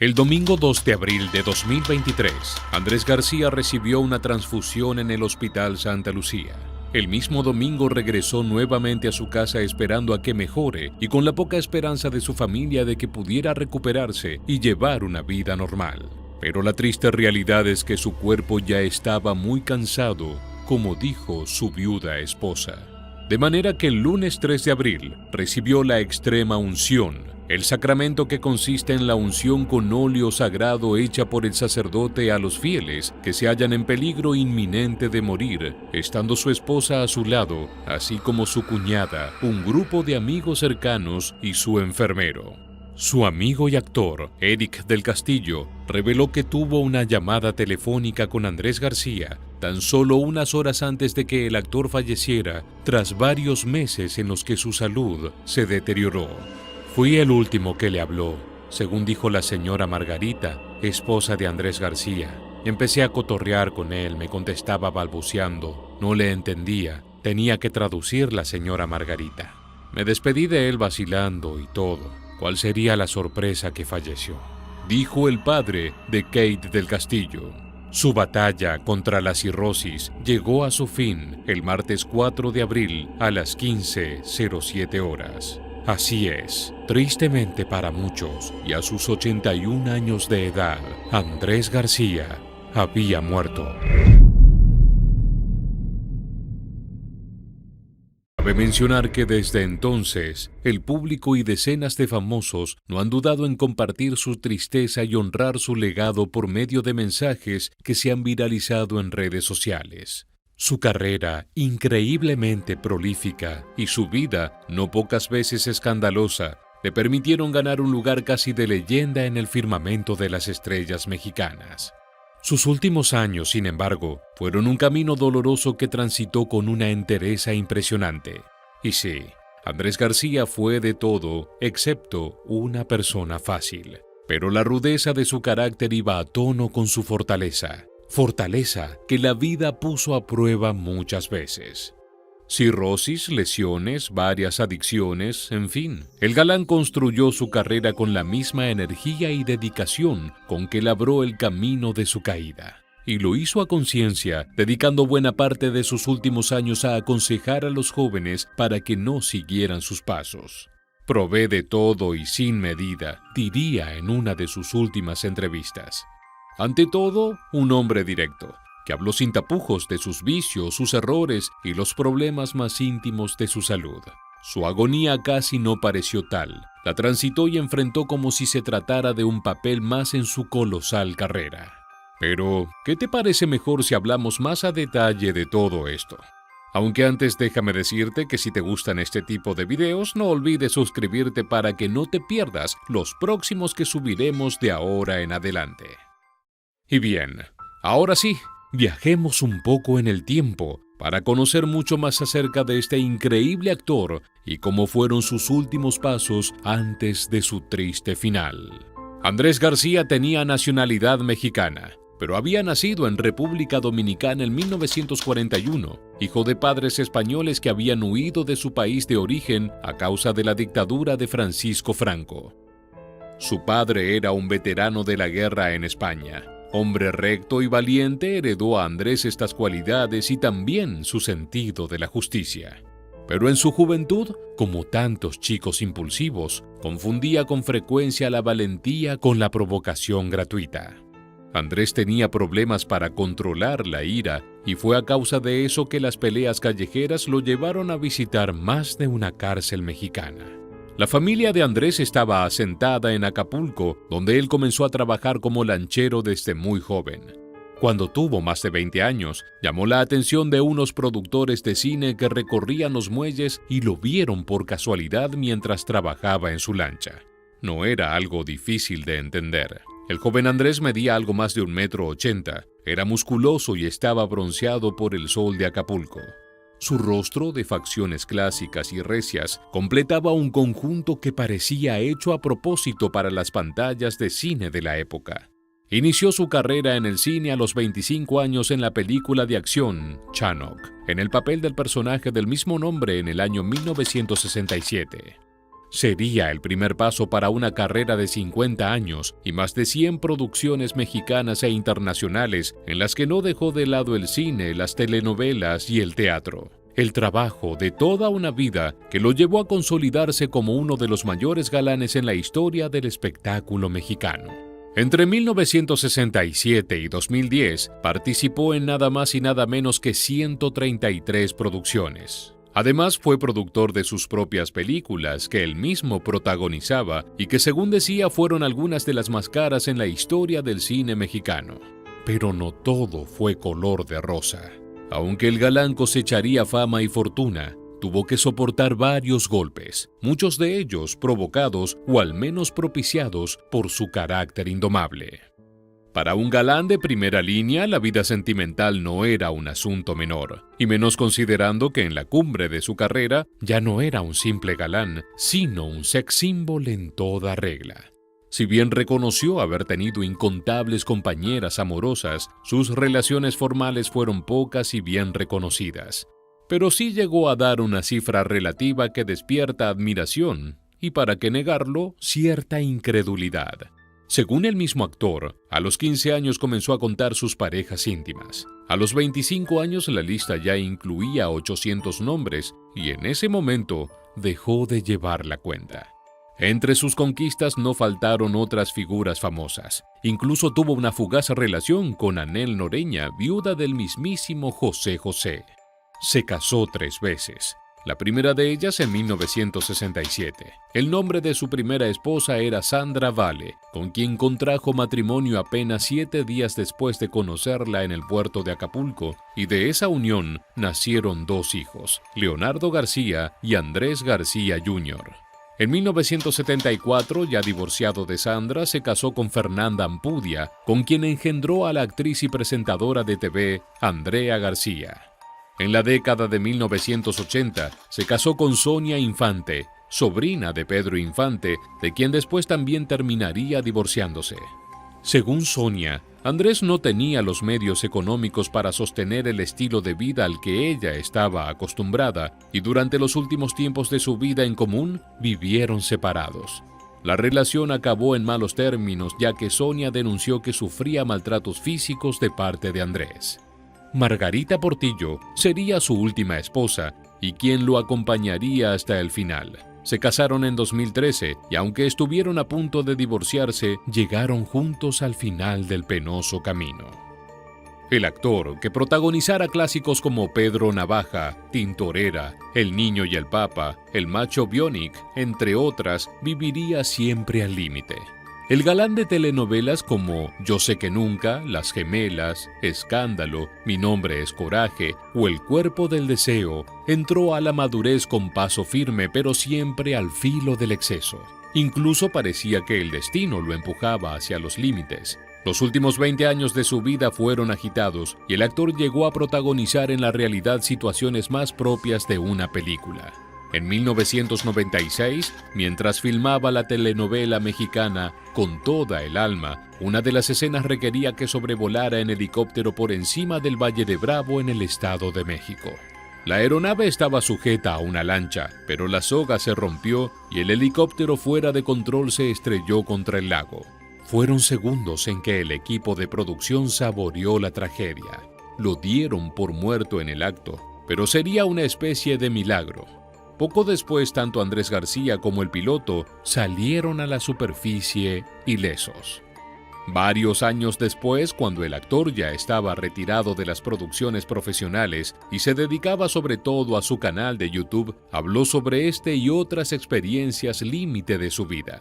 El domingo 2 de abril de 2023, Andrés García recibió una transfusión en el Hospital Santa Lucía. El mismo domingo regresó nuevamente a su casa esperando a que mejore y con la poca esperanza de su familia de que pudiera recuperarse y llevar una vida normal. Pero la triste realidad es que su cuerpo ya estaba muy cansado, como dijo su viuda esposa. De manera que el lunes 3 de abril recibió la extrema unción, el sacramento que consiste en la unción con óleo sagrado hecha por el sacerdote a los fieles que se hallan en peligro inminente de morir, estando su esposa a su lado, así como su cuñada, un grupo de amigos cercanos y su enfermero. Su amigo y actor, Eric del Castillo, reveló que tuvo una llamada telefónica con Andrés García tan solo unas horas antes de que el actor falleciera, tras varios meses en los que su salud se deterioró. Fui el último que le habló, según dijo la señora Margarita, esposa de Andrés García. Empecé a cotorrear con él, me contestaba balbuceando, no le entendía, tenía que traducir la señora Margarita. Me despedí de él vacilando y todo. ¿Cuál sería la sorpresa que falleció? Dijo el padre de Kate del Castillo. Su batalla contra la cirrosis llegó a su fin el martes 4 de abril a las 15:07 horas. Así es, tristemente para muchos, y a sus 81 años de edad, Andrés García había muerto. Cabe mencionar que desde entonces, el público y decenas de famosos no han dudado en compartir su tristeza y honrar su legado por medio de mensajes que se han viralizado en redes sociales. Su carrera, increíblemente prolífica, y su vida, no pocas veces escandalosa, le permitieron ganar un lugar casi de leyenda en el firmamento de las estrellas mexicanas. Sus últimos años, sin embargo, fueron un camino doloroso que transitó con una entereza impresionante. Y sí, Andrés García fue de todo, excepto una persona fácil. Pero la rudeza de su carácter iba a tono con su fortaleza. Fortaleza que la vida puso a prueba muchas veces. Cirrosis, lesiones, varias adicciones, en fin. El galán construyó su carrera con la misma energía y dedicación con que labró el camino de su caída. Y lo hizo a conciencia, dedicando buena parte de sus últimos años a aconsejar a los jóvenes para que no siguieran sus pasos. Probé de todo y sin medida, diría en una de sus últimas entrevistas. Ante todo, un hombre directo, que habló sin tapujos de sus vicios, sus errores y los problemas más íntimos de su salud. Su agonía casi no pareció tal. La transitó y enfrentó como si se tratara de un papel más en su colosal carrera. Pero, ¿qué te parece mejor si hablamos más a detalle de todo esto? Aunque antes déjame decirte que si te gustan este tipo de videos, no olvides suscribirte para que no te pierdas los próximos que subiremos de ahora en adelante. Y bien, ahora sí, viajemos un poco en el tiempo para conocer mucho más acerca de este increíble actor y cómo fueron sus últimos pasos antes de su triste final. Andrés García tenía nacionalidad mexicana, pero había nacido en República Dominicana en 1941, hijo de padres españoles que habían huido de su país de origen a causa de la dictadura de Francisco Franco. Su padre era un veterano de la guerra en España. Hombre recto y valiente, heredó a Andrés estas cualidades y también su sentido de la justicia. Pero en su juventud, como tantos chicos impulsivos, confundía con frecuencia la valentía con la provocación gratuita. Andrés tenía problemas para controlar la ira y fue a causa de eso que las peleas callejeras lo llevaron a visitar más de una cárcel mexicana. La familia de Andrés estaba asentada en Acapulco, donde él comenzó a trabajar como lanchero desde muy joven. Cuando tuvo más de 20 años, llamó la atención de unos productores de cine que recorrían los muelles y lo vieron por casualidad mientras trabajaba en su lancha. No era algo difícil de entender. El joven Andrés medía algo más de 1,80 m, era musculoso y estaba bronceado por el sol de Acapulco. Su rostro, de facciones clásicas y recias, completaba un conjunto que parecía hecho a propósito para las pantallas de cine de la época. Inició su carrera en el cine a los 25 años en la película de acción Chanoc, en el papel del personaje del mismo nombre en el año 1967. Sería el primer paso para una carrera de 50 años y más de 100 producciones mexicanas e internacionales en las que no dejó de lado el cine, las telenovelas y el teatro. El trabajo de toda una vida que lo llevó a consolidarse como uno de los mayores galanes en la historia del espectáculo mexicano. Entre 1967 y 2010 participó en nada más y nada menos que 133 producciones. Además, fue productor de sus propias películas que él mismo protagonizaba y que, según decía, fueron algunas de las más caras en la historia del cine mexicano. Pero no todo fue color de rosa. Aunque el galán cosecharía fama y fortuna, tuvo que soportar varios golpes, muchos de ellos provocados o al menos propiciados por su carácter indomable. Para un galán de primera línea, la vida sentimental no era un asunto menor, y menos considerando que en la cumbre de su carrera ya no era un simple galán, sino un sex symbol en toda regla. Si bien reconoció haber tenido incontables compañeras amorosas, sus relaciones formales fueron pocas y bien reconocidas. Pero sí llegó a dar una cifra relativa que despierta admiración y, para qué negarlo, cierta incredulidad. Según el mismo actor, a los 15 años comenzó a contar sus parejas íntimas. A los 25 años la lista ya incluía 800 nombres y en ese momento dejó de llevar la cuenta. Entre sus conquistas no faltaron otras figuras famosas. Incluso tuvo una fugaz relación con Anel Noreña, viuda del mismísimo José José. Se casó 3 veces. La primera de ellas en 1967. El nombre de su primera esposa era Sandra Vale, con quien contrajo matrimonio apenas 7 días después de conocerla en el puerto de Acapulco, y de esa unión nacieron 2 hijos, Leonardo García y Andrés García Jr. En 1974, ya divorciado de Sandra, se casó con Fernanda Ampudia, con quien engendró a la actriz y presentadora de TV, Andrea García. En la década de 1980, se casó con Sonia Infante, sobrina de Pedro Infante, de quien después también terminaría divorciándose. Según Sonia, Andrés no tenía los medios económicos para sostener el estilo de vida al que ella estaba acostumbrada y durante los últimos tiempos de su vida en común vivieron separados. La relación acabó en malos términos ya que Sonia denunció que sufría maltratos físicos de parte de Andrés. Margarita Portillo sería su última esposa y quien lo acompañaría hasta el final. Se casaron en 2013 y aunque estuvieron a punto de divorciarse, llegaron juntos al final del penoso camino. El actor, que protagonizara clásicos como Pedro Navaja, Tintorera, El Niño y el Papa, El Macho Bionic, entre otras, viviría siempre al límite. El galán de telenovelas como Yo sé que nunca, Las Gemelas, Escándalo, Mi nombre es Coraje o El cuerpo del deseo, entró a la madurez con paso firme pero siempre al filo del exceso. Incluso parecía que el destino lo empujaba hacia los límites. Los últimos 20 años de su vida fueron agitados y el actor llegó a protagonizar en la realidad situaciones más propias de una película. En 1996, mientras filmaba la telenovela mexicana Con toda el alma, una de las escenas requería que sobrevolara en helicóptero por encima del Valle de Bravo en el Estado de México. La aeronave estaba sujeta a una lancha, pero la soga se rompió y el helicóptero fuera de control se estrelló contra el lago. Fueron segundos en que el equipo de producción saboreó la tragedia. Lo dieron por muerto en el acto, pero sería una especie de milagro. Poco después, tanto Andrés García como el piloto salieron a la superficie ilesos. Varios años después, cuando el actor ya estaba retirado de las producciones profesionales y se dedicaba sobre todo a su canal de YouTube, habló sobre este y otras experiencias límite de su vida.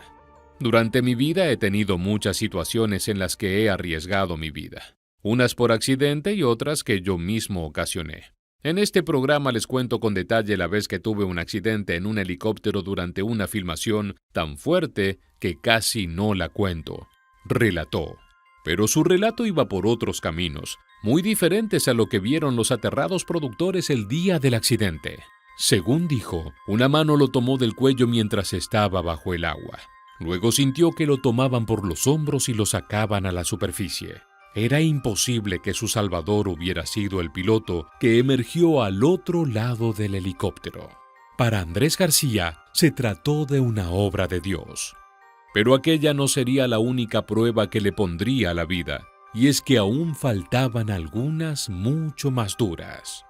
Durante mi vida he tenido muchas situaciones en las que he arriesgado mi vida, unas por accidente y otras que yo mismo ocasioné. En este programa les cuento con detalle la vez que tuve un accidente en un helicóptero durante una filmación tan fuerte que casi no la cuento, relató. Pero su relato iba por otros caminos, muy diferentes a lo que vieron los aterrados productores el día del accidente. Según dijo, una mano lo tomó del cuello mientras estaba bajo el agua. Luego sintió que lo tomaban por los hombros y lo sacaban a la superficie. Era imposible que su salvador hubiera sido el piloto que emergió al otro lado del helicóptero. Para Andrés García, se trató de una obra de Dios. Pero aquella no sería la única prueba que le pondría a la vida, y es que aún faltaban algunas mucho más duras.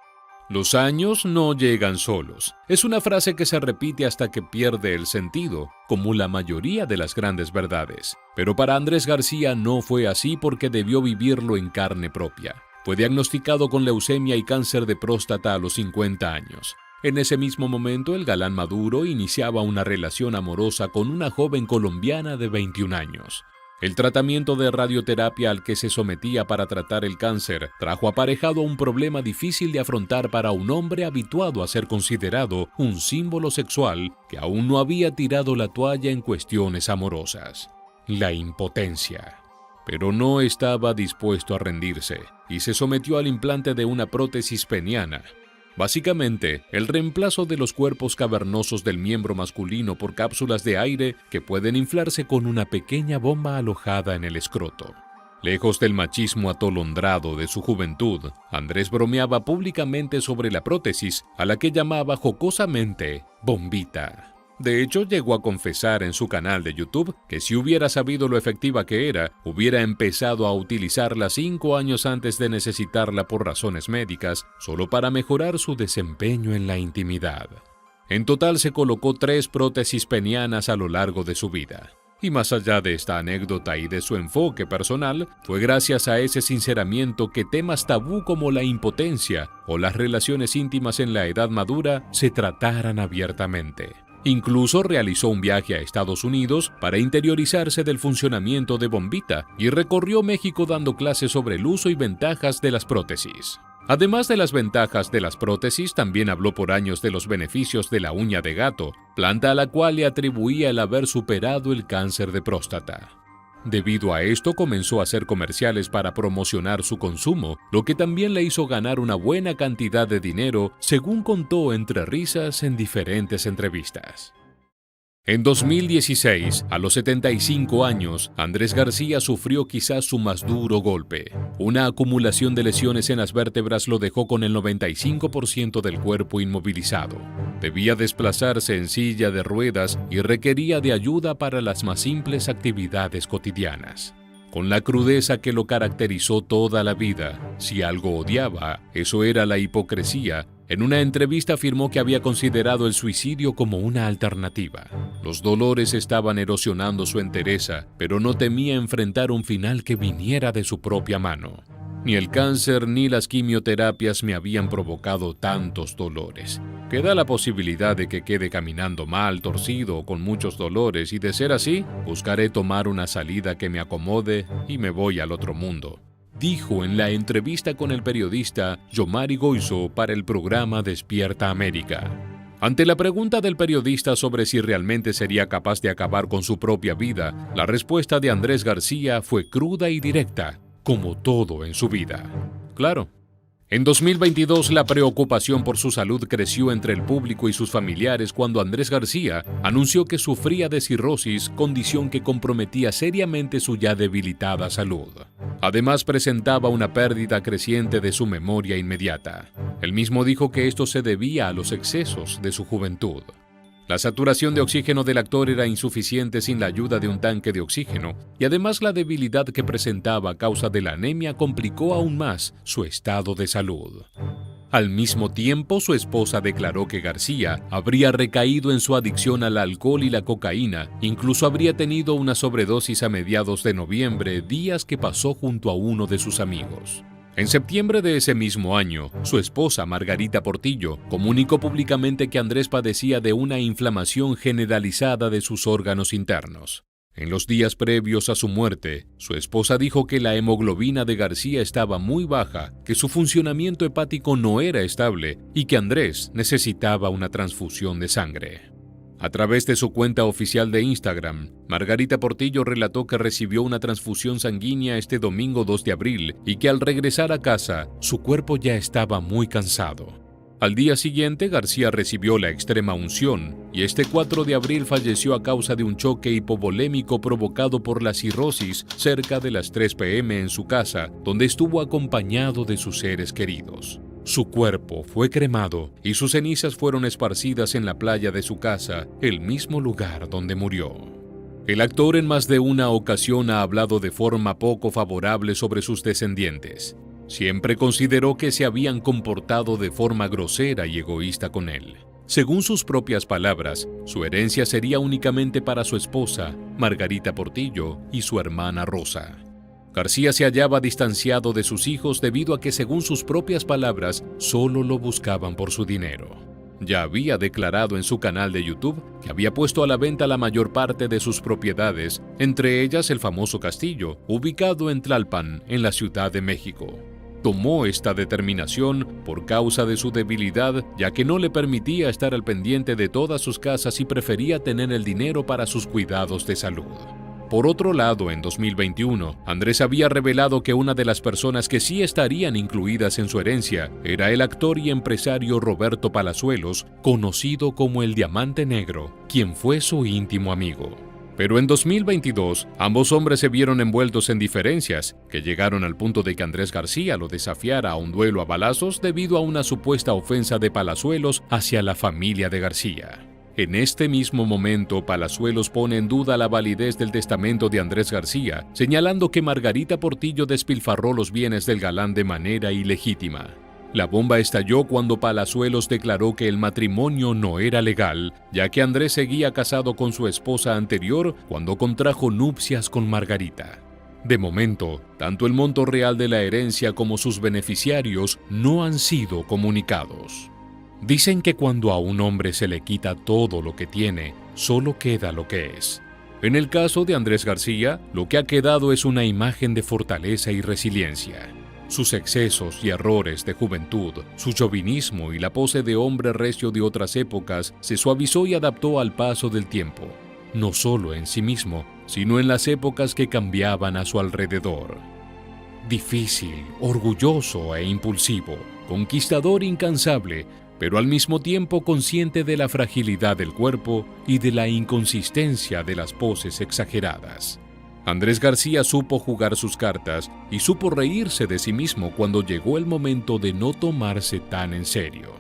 Los años no llegan solos. Es una frase que se repite hasta que pierde el sentido, como la mayoría de las grandes verdades. Pero para Andrés García no fue así porque debió vivirlo en carne propia. Fue diagnosticado con leucemia y cáncer de próstata a los 50 años. En ese mismo momento, el galán Maduro iniciaba una relación amorosa con una joven colombiana de 21 años. El tratamiento de radioterapia al que se sometía para tratar el cáncer trajo aparejado un problema difícil de afrontar para un hombre habituado a ser considerado un símbolo sexual que aún no había tirado la toalla en cuestiones amorosas: la impotencia. Pero no estaba dispuesto a rendirse y se sometió al implante de una prótesis peniana. Básicamente, el reemplazo de los cuerpos cavernosos del miembro masculino por cápsulas de aire que pueden inflarse con una pequeña bomba alojada en el escroto. Lejos del machismo atolondrado de su juventud, Andrés bromeaba públicamente sobre la prótesis, a la que llamaba jocosamente bombita. De hecho, llegó a confesar en su canal de YouTube que si hubiera sabido lo efectiva que era, hubiera empezado a utilizarla 5 años antes de necesitarla por razones médicas, solo para mejorar su desempeño en la intimidad. En total se colocó 3 prótesis penianas a lo largo de su vida. Y más allá de esta anécdota y de su enfoque personal, fue gracias a ese sinceramiento que temas tabú como la impotencia o las relaciones íntimas en la edad madura se trataran abiertamente. Incluso realizó un viaje a Estados Unidos para interiorizarse del funcionamiento de bombita y recorrió México dando clases sobre el uso y ventajas de las prótesis. Además de las ventajas de las prótesis, también habló por años de los beneficios de la uña de gato, planta a la cual le atribuía el haber superado el cáncer de próstata. Debido a esto, comenzó a hacer comerciales para promocionar su consumo, lo que también le hizo ganar una buena cantidad de dinero, según contó entre risas en diferentes entrevistas. En 2016, a los 75 años, Andrés García sufrió quizás su más duro golpe. Una acumulación de lesiones en las vértebras lo dejó con el 95% del cuerpo inmovilizado. Debía desplazarse en silla de ruedas y requería de ayuda para las más simples actividades cotidianas. Con la crudeza que lo caracterizó toda la vida, si algo odiaba, eso era la hipocresía. En una entrevista afirmó que había considerado el suicidio como una alternativa. Los dolores estaban erosionando su entereza, pero no temía enfrentar un final que viniera de su propia mano. Ni el cáncer ni las quimioterapias me habían provocado tantos dolores. Queda la posibilidad de que quede caminando mal, torcido o con muchos dolores, y de ser así, buscaré tomar una salida que me acomode y me voy al otro mundo, dijo en la entrevista con el periodista Yomari Goizo para el programa Despierta América. Ante la pregunta del periodista sobre si realmente sería capaz de acabar con su propia vida, la respuesta de Andrés García fue cruda y directa, como todo en su vida. Claro. En 2022, la preocupación por su salud creció entre el público y sus familiares cuando Andrés García anunció que sufría de cirrosis, condición que comprometía seriamente su ya debilitada salud. Además, presentaba una pérdida creciente de su memoria inmediata. Él mismo dijo que esto se debía a los excesos de su juventud. La saturación de oxígeno del actor era insuficiente sin la ayuda de un tanque de oxígeno, y además la debilidad que presentaba a causa de la anemia complicó aún más su estado de salud. Al mismo tiempo, su esposa declaró que García habría recaído en su adicción al alcohol y la cocaína, incluso habría tenido una sobredosis a mediados de noviembre, días que pasó junto a uno de sus amigos. En septiembre de ese mismo año, su esposa, Margarita Portillo, comunicó públicamente que Andrés padecía de una inflamación generalizada de sus órganos internos. En los días previos a su muerte, su esposa dijo que la hemoglobina de García estaba muy baja, que su funcionamiento hepático no era estable y que Andrés necesitaba una transfusión de sangre. A través de su cuenta oficial de Instagram, Margarita Portillo relató que recibió una transfusión sanguínea este domingo 2 de abril y que al regresar a casa, su cuerpo ya estaba muy cansado. Al día siguiente, García recibió la extrema unción y este 4 de abril falleció a causa de un choque hipovolémico provocado por la cirrosis cerca de las 3 p.m. en su casa, donde estuvo acompañado de sus seres queridos. Su cuerpo fue cremado y sus cenizas fueron esparcidas en la playa de su casa, el mismo lugar donde murió. El actor en más de una ocasión ha hablado de forma poco favorable sobre sus descendientes. Siempre consideró que se habían comportado de forma grosera y egoísta con él. Según sus propias palabras, su herencia sería únicamente para su esposa, Margarita Portillo, y su hermana Rosa. García se hallaba distanciado de sus hijos debido a que, según sus propias palabras, solo lo buscaban por su dinero. Ya había declarado en su canal de YouTube que había puesto a la venta la mayor parte de sus propiedades, entre ellas el famoso castillo, ubicado en Tlalpan, en la Ciudad de México. Tomó esta determinación por causa de su debilidad, ya que no le permitía estar al pendiente de todas sus casas y prefería tener el dinero para sus cuidados de salud. Por otro lado, en 2021, Andrés había revelado que una de las personas que sí estarían incluidas en su herencia era el actor y empresario Roberto Palazuelos, conocido como el Diamante Negro, quien fue su íntimo amigo. Pero en 2022, ambos hombres se vieron envueltos en diferencias, que llegaron al punto de que Andrés García lo desafiara a un duelo a balazos debido a una supuesta ofensa de Palazuelos hacia la familia de García. En este mismo momento, Palazuelos pone en duda la validez del testamento de Andrés García, señalando que Margarita Portillo despilfarró los bienes del galán de manera ilegítima. La bomba estalló cuando Palazuelos declaró que el matrimonio no era legal, ya que Andrés seguía casado con su esposa anterior cuando contrajo nupcias con Margarita. De momento, tanto el monto real de la herencia como sus beneficiarios no han sido comunicados. Dicen que cuando a un hombre se le quita todo lo que tiene, solo queda lo que es. En el caso de Andrés García, lo que ha quedado es una imagen de fortaleza y resiliencia. Sus excesos y errores de juventud, su chauvinismo y la pose de hombre recio de otras épocas se suavizó y adaptó al paso del tiempo, no solo en sí mismo, sino en las épocas que cambiaban a su alrededor. Difícil, orgulloso e impulsivo, conquistador incansable, pero al mismo tiempo consciente de la fragilidad del cuerpo y de la inconsistencia de las poses exageradas. Andrés García supo jugar sus cartas y supo reírse de sí mismo cuando llegó el momento de no tomarse tan en serio.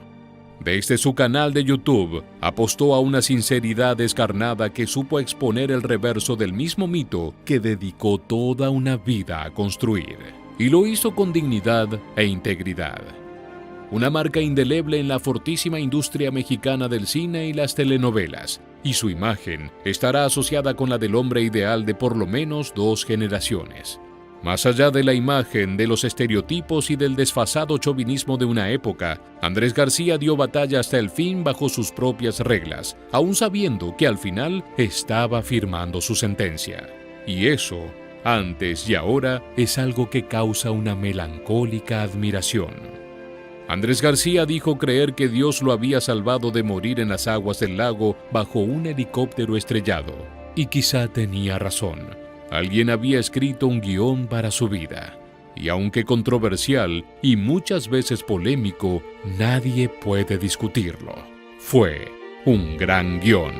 Desde su canal de YouTube, apostó a una sinceridad descarnada que supo exponer el reverso del mismo mito que dedicó toda una vida a construir. Y lo hizo con dignidad e integridad. Una marca indeleble en la fortísima industria mexicana del cine y las telenovelas, y su imagen estará asociada con la del hombre ideal de por lo menos 2 generaciones. Más allá de la imagen, de los estereotipos y del desfasado chauvinismo de una época, Andrés García dio batalla hasta el fin bajo sus propias reglas, aún sabiendo que al final estaba firmando su sentencia. Y eso, antes y ahora, es algo que causa una melancólica admiración. Andrés García dijo creer que Dios lo había salvado de morir en las aguas del lago bajo un helicóptero estrellado. Y quizá tenía razón. Alguien había escrito un guión para su vida. Y aunque controversial y muchas veces polémico, nadie puede discutirlo. Fue un gran guión.